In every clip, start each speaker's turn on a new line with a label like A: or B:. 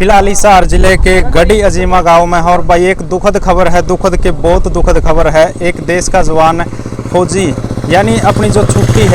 A: फिलहाल हिसार जिले के गढ़ी अजीमा गांव में है और भाई एक दुखद खबर है, दुखद के बहुत दुखद खबर है। एक देश का जवान फौजी यानी अपनी जो छुट्टी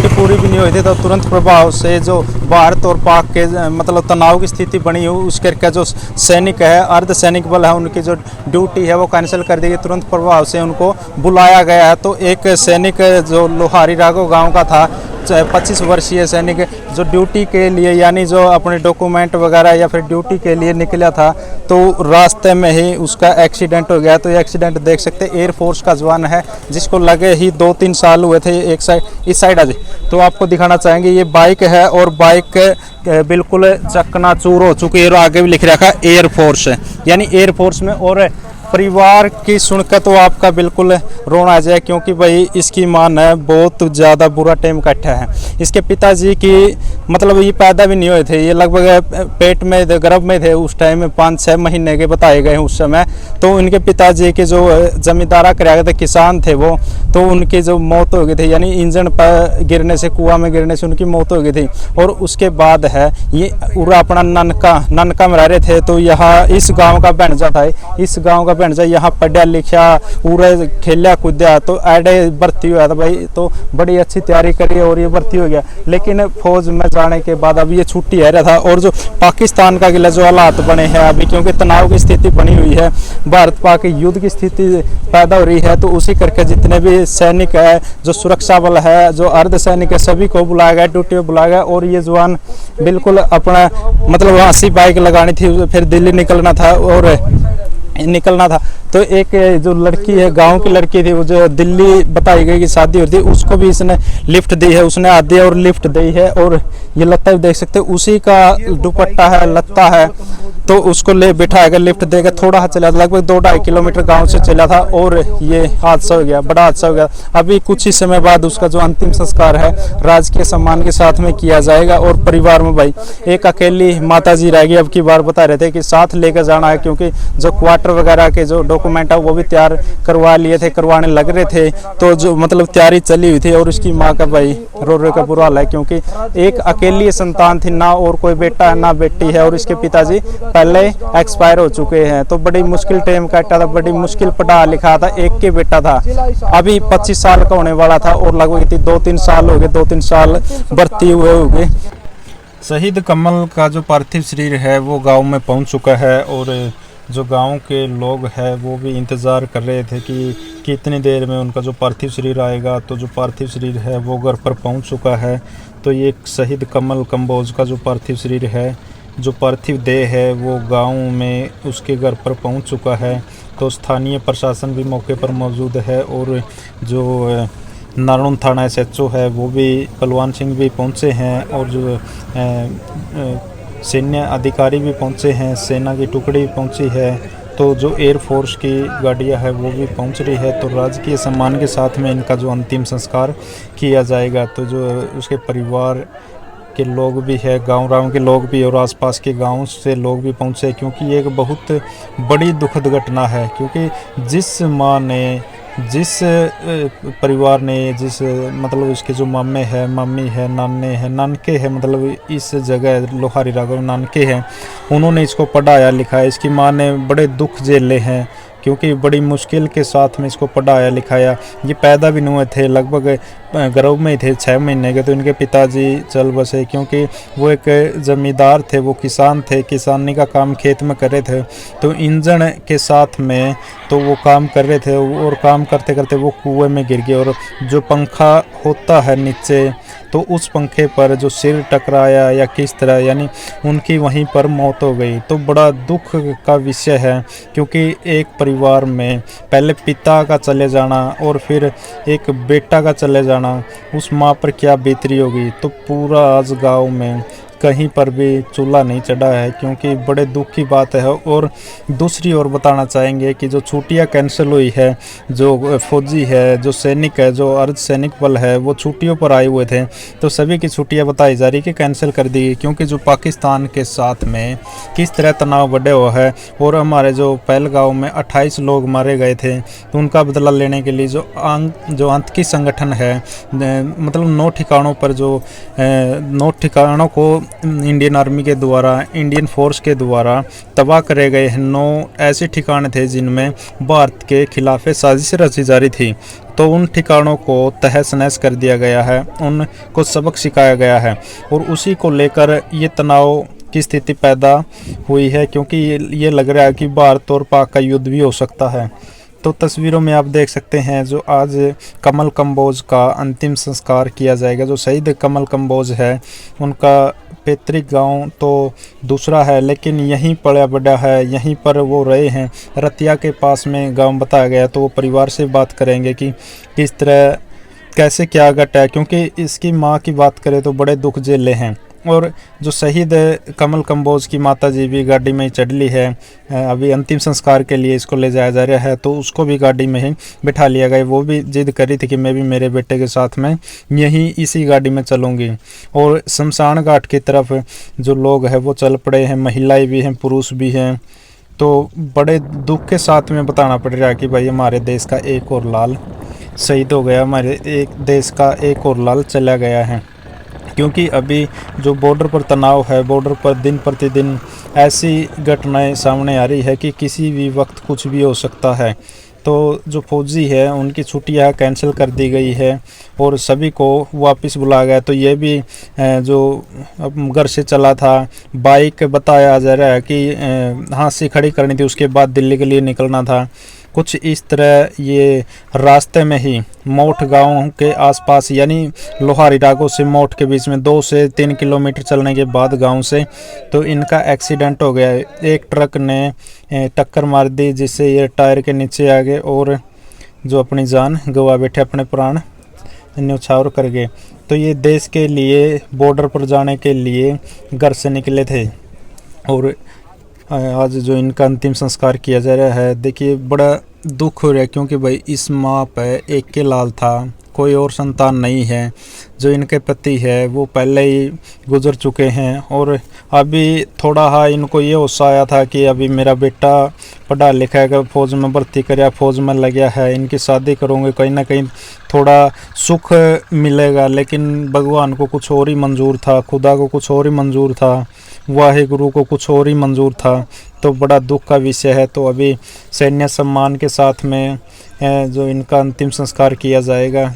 A: पूरी भी नहीं हुई थी तो तुरंत प्रभाव से जो भारत और पाक के मतलब तनाव की स्थिति बनी हुई उस करके जो सैनिक है, अर्ध सैनिक बल है, उनकी जो ड्यूटी है वो कैंसिल कर दी गई। तुरंत प्रभाव से उनको बुलाया गया है। तो एक सैनिक जो लोहारी राघव गांव का था, 25 वर्षीय सैनिक जो ड्यूटी के लिए यानी जो अपने डॉक्यूमेंट वगैरह या फिर ड्यूटी के लिए निकला था तो रास्ते में ही उसका एक्सीडेंट हो गया। तो ये एक्सीडेंट देख सकते हैं, एयरफोर्स का जवान है जिसको लगे ही 2-3 साल हुए थे। एक साइड इस साइड आज तो आपको दिखाना चाहेंगे, ये बाइक है और बाइक बिल्कुल चकनाचूर हो चुकी है और आगे भी लिख रखा है एयरफोर्स यानी एयरफोर्स में। और परिवार की सुनकर तो आपका बिल्कुल रोना आ जाए क्योंकि भाई इसकी मां है बहुत ज़्यादा बुरा टाइम कट्ठा है। इसके पिताजी की मतलब ये पैदा भी नहीं हुए थे, ये लगभग पेट में गर्भ में थे उस टाइम में, 5-6 महीने के बताए गए उस समय। तो उनके पिताजी के जो जमींदारा कराया गया थे, किसान थे वो, तो उनकी जो मौत हो गई थी यानी इंजन पर गिरने से, कुआं में गिरने से उनकी मौत हो गई थी। और उसके बाद है ये पूरा अपना ननका में रह रहे थे। तो यहाँ इस गाँव का भंजा था, इस गाँव का भंजा यहाँ पढ़ा लिखा पूरे खेला कूदा तो एडे भर्ती हुआ था भाई। तो बड़ी अच्छी तैयारी करी और ये भर्ती हो गया, लेकिन फौज में जाने के बाद अब ये छुट्टी है रहा था। और जो पाकिस्तान का गिला जो हालात बने हैं अभी, क्योंकि तनाव की स्थिति बनी हुई है, भारत पाक युद्ध की स्थिति पैदा हो रही है, तो उसी करके जितने भी सैनिक है, जो सुरक्षा बल है, जो अर्ध सैनिक है, सभी को बुलाया गया, ड्यूटी पे बुलाया गया। और ये जवान बिल्कुल अपना मतलब वहाँ से बाइक लगानी थी, फिर दिल्ली निकलना था। तो एक जो लड़की है, गांव की लड़की थी, वो जो दिल्ली बताई गई कि शादी होती है, उसको भी इसने लिफ्ट दी है, उसने आधी और लिफ्ट दी है। और ये लत्ता भी देख सकते हैं, उसी का दुपट्टा है, लत्ता है, तो उसको ले बिठाएगा, लिफ्ट देगा। थोड़ा चला, लगभग 2-2.5 किलोमीटर गांव से चला था और ये हादसा हो गया, बड़ा हादसा हो गया। अभी कुछ ही समय बाद उसका जो अंतिम संस्कार है राजकीय सम्मान के साथ में किया जाएगा। और परिवार में भाई एक अकेली माता जी रहेगी। अब की बार बता रहे थे कि साथ लेकर जाना है, क्योंकि जो क्वार्टर वगैरह के जो डॉक्यूमेंट है वो भी तैयार करवा लिए थे, करवाने लग रहे थे, तो जो मतलब तैयारी चली हुई थी। और उसकी माँ का भाई रो का बुरा हाल है, क्योंकि एक अकेली संतान थी, ना और कोई बेटा है ना बेटी है, और इसके पिताजी पहले एक्सपायर हो चुके हैं। तो बड़ी मुश्किल टाइम काटा था, बड़ी मुश्किल पढ़ा लिखा था, एक के बेटा था, अभी 25 साल का होने वाला था और लगभग 2-3 साल हो गए, 2-3 साल भर्ती हुए हो गए। शहीद कमल का जो पार्थिव शरीर है वो गांव में पहुंच चुका है और जो गांव के लोग हैं वो भी इंतज़ार कर रहे थे कि कितनी देर में उनका जो पार्थिव शरीर आएगा। तो जो पार्थिव शरीर है वो घर पर पहुंच चुका है। तो ये शहीद कमल कंबोज का जो पार्थिव शरीर है, जो पार्थिव देह है, वो गांव में उसके घर पर पहुंच चुका है। तो स्थानीय प्रशासन भी मौके पर मौजूद है और जो नारायण थाना SHO है वो भी, बलवान सिंह भी पहुंचे हैं और जो सैन्य अधिकारी भी पहुंचे हैं, सेना की टुकड़ी भी पहुंची है। तो जो एयरफोर्स की गाड़ियां है वो भी पहुंच रही है। तो राजकीय सम्मान के साथ में इनका जो अंतिम संस्कार किया जाएगा। तो जो उसके परिवार के लोग भी है, गाँव के लोग भी और आसपास के गांव से लोग भी पहुंचे, क्योंकि ये एक बहुत बड़ी दुखद घटना है। क्योंकि जिस माँ ने, जिस परिवार ने, जिस मतलब इसके जो मामे है, मम्मी है, नानके हैं, मतलब इस जगह लोहारी राघव नानके हैं, उन्होंने इसको पढ़ाया लिखाया। इसकी माँ ने बड़े दुख झेले हैं, क्योंकि बड़ी मुश्किल के साथ में इसको पढ़ाया लिखाया। ये पैदा भी नहीं हुए थे, लगभग गर्भ में थे 6 महीने के। तो इनके पिताजी चल बसे, क्योंकि वो एक जमींदार थे, वो किसान थे, किसानी का काम खेत में कर रहे थे। तो इंजन के साथ में तो वो काम कर रहे थे और काम करते करते वो कुएं में गिर गए। और जो पंखा होता है नीचे, तो उस पंखे पर जो सिर टकराया या किस तरह, यानी उनकी वहीं पर मौत हो गई। तो बड़ा दुख का विषय है, क्योंकि एक परिवार में पहले पिता का चले जाना और फिर एक बेटा का चले जाना, उस माँ पर क्या बीतरी होगी। तो पूरा आज गाँव में कहीं पर भी चूल्हा नहीं चढ़ा है, क्योंकि बड़े दुख की बात है। और दूसरी ओर बताना चाहेंगे कि जो छुट्टियां कैंसिल हुई है, जो फौजी है, जो सैनिक है, जो अर्ध सैनिक बल है, वो छुट्टियों पर आए हुए थे, तो सभी की छुट्टियां बताई जा रही कि कैंसिल कर दी गई, क्योंकि जो पाकिस्तान के साथ में किस तरह तनाव बढ़े हुआ है। और हमारे जो पहलगांव में 28 लोग मारे गए थे, तो उनका बदला लेने के लिए जो आतंकी संगठन है, मतलब 9 ठिकानों पर जो 9 ठिकानों को इंडियन आर्मी के द्वारा, इंडियन फोर्स के द्वारा तबाह करे गए हैं 9 ऐसे ठिकाने थे जिनमें भारत के खिलाफ साजिश रची जा रही थी। तो उन ठिकानों को तहस नहस कर दिया गया है, उनको सबक सिखाया गया है और उसी को लेकर ये तनाव की स्थिति पैदा हुई है, क्योंकि ये लग रहा है कि भारत और पाक का युद्ध भी हो सकता है। तो तस्वीरों में आप देख सकते हैं जो आज कमल कंबोज का अंतिम संस्कार किया जाएगा। जो शहीद कमल कंबोज है उनका पैतृक गांव तो दूसरा है, लेकिन यहीं पला बड़ा है, यहीं पर वो रहे हैं। रतिया के पास में गांव बताया गया। तो वो परिवार से बात करेंगे कि किस तरह कैसे क्या घटा है, क्योंकि इसकी माँ की बात करें तो बड़े दुख झेले हैं। और जो शहीद कमल कंबोज की माता जी भी गाड़ी में ही चढ़ ली है। अभी अंतिम संस्कार के लिए इसको ले जाया जा रहा है, तो उसको भी गाड़ी में ही बिठा लिया गया। वो भी जिद करी थी कि मैं भी मेरे बेटे के साथ में यहीं इसी गाड़ी में चलूँगी। और शमशान घाट की तरफ जो लोग हैं वो चल पड़े हैं, महिलाएं भी हैं, पुरुष भी हैं। तो बड़े दुख के साथ में बताना पड़ रहा है कि भाई हमारे देश का एक और लाल शहीद हो गया, हमारे एक देश का एक और लाल चला गया है। क्योंकि अभी जो बॉर्डर पर तनाव है, बॉर्डर पर दिन प्रतिदिन ऐसी घटनाएं सामने आ रही है कि किसी भी वक्त कुछ भी हो सकता है। तो जो फौजी है उनकी छुट्टियां कैंसिल कर दी गई है और सभी को वापस बुलाया गया। तो ये भी जो घर से चला था बाइक, बताया जा रहा है कि हाथ से खड़ी करनी थी, उसके बाद दिल्ली के लिए निकलना था। कुछ इस तरह ये रास्ते में ही मोठ गांव के आसपास, यानी लोहारी रागो से मोठ के बीच में 2 से 3 किलोमीटर चलने के बाद गांव से तो इनका एक्सीडेंट हो गया। एक ट्रक ने टक्कर मार दी, जिससे ये टायर के नीचे आ गए और जो अपनी जान गंवा बैठे, अपने प्राण न्यौछावर कर गए। तो ये देश के लिए, बॉर्डर पर जाने के लिए घर से निकले थे और आज जो इनका अंतिम संस्कार किया जा रहा है। देखिए बड़ा दुख हो रहा है, क्योंकि भाई इस माँ पे एक के लाल था, कोई और संतान नहीं है। जो इनके पति है वो पहले ही गुजर चुके हैं और अभी थोड़ा हाँ इनको ये होश आया था कि अभी मेरा बेटा पढ़ा लिखा है, फौज में भर्ती कराया, फौज में लग गया है, इनकी शादी करूँगे, कहीं ना कहीं थोड़ा सुख मिलेगा। लेकिन भगवान को कुछ और ही मंजूर था, खुदा को कुछ और ही मंजूर था, वाहिगुरु को कुछ और ही मंजूर था। तो बड़ा दुख का विषय है। तो अभी सैन्य सम्मान के साथ में जो इनका अंतिम संस्कार किया जाएगा।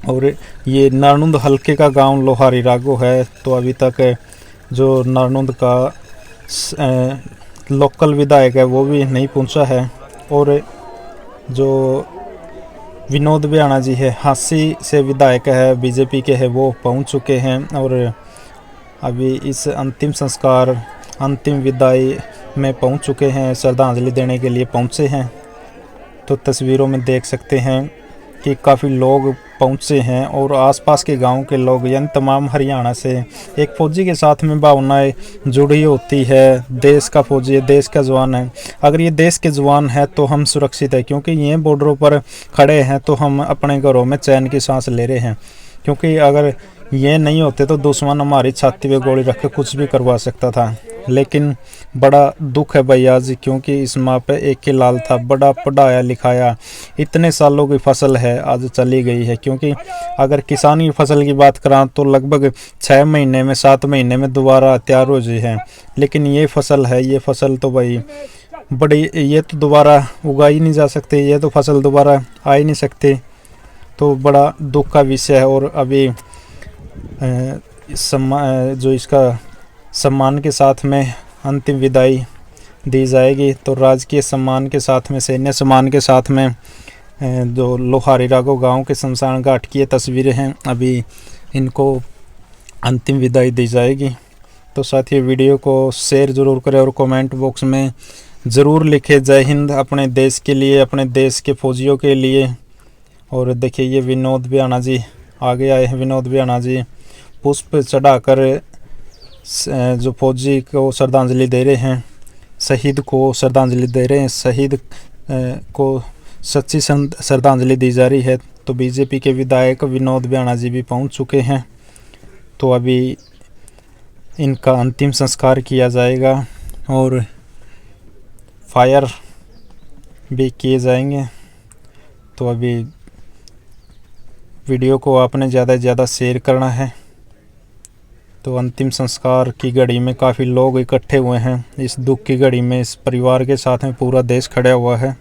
A: और ये नारनौंद हल्के का गांव लोहारी रागो है। तो अभी तक जो नारनौंद का लोकल विधायक है वो भी नहीं पहुंचा है। और जो विनोद बियाणा जी है, हांसी से विधायक है, बीजेपी के है, वो पहुंच चुके हैं और अभी इस अंतिम संस्कार, अंतिम विदाई में पहुंच चुके हैं, श्रद्धांजलि देने के लिए पहुंचे हैं। तो तस्वीरों में देख सकते हैं कि काफ़ी लोग पहुंचे हैं और आसपास के गांव के लोग, यानी तमाम हरियाणा से एक फ़ौजी के साथ में भावनाएं जुड़ी होती है। देश का फ़ौजी है, देश का जवान है। अगर ये देश के जवान है तो हम सुरक्षित है, क्योंकि ये बॉर्डरों पर खड़े हैं तो हम अपने घरों में चैन की सांस ले रहे हैं। क्योंकि अगर ये नहीं होते तो दुश्मन हमारी छाती पे गोली रख के कुछ भी करवा सकता था। लेकिन बड़ा दुख है भाई आज, क्योंकि इस माँ पे एक ही लाल था, बड़ा पढ़ाया लिखाया, इतने सालों की फसल है आज चली गई है। क्योंकि अगर किसानी फसल की बात करा तो लगभग 6 महीने में, 7 महीने में दोबारा तैयार हो जाए है। लेकिन ये फसल है, ये फसल तो भाई बड़ी, ये तो दोबारा उगाई नहीं जा सकती, ये तो फसल दोबारा आ ही नहीं सकती। तो बड़ा दुख का विषय है। और अभी जो इसका सम्मान के साथ में अंतिम विदाई दी जाएगी, तो राजकीय सम्मान के साथ में, सैन्य सम्मान के साथ में जो लोहारी रागो गांव के शमशान घाट की ये तस्वीरें हैं, अभी इनको अंतिम विदाई दी जाएगी। तो साथ ही वीडियो को शेयर ज़रूर करें और कमेंट बॉक्स में ज़रूर लिखें जय हिंद, अपने देश के लिए, अपने देश के फौजियों के लिए। और देखिए ये विनोद बियाणा जी आगे आए हैं। विनोद बियाणा जी पुष्प चढ़ाकर जो फौजी को श्रद्धांजलि दे रहे हैं, शहीद को श्रद्धांजलि दे रहे हैं, शहीद को सच्ची श्रद्धांजलि दी जा रही है। तो बीजेपी के विधायक विनोद बियाणा जी भी पहुंच चुके हैं। तो अभी इनका अंतिम संस्कार किया जाएगा और फायर भी किए जाएंगे। तो अभी वीडियो को आपने ज़्यादा से ज़्यादा शेयर करना है। तो अंतिम संस्कार की घड़ी में काफ़ी लोग इकट्ठे हुए हैं। इस दुख की घड़ी में इस परिवार के साथ में पूरा देश खड़ा हुआ है।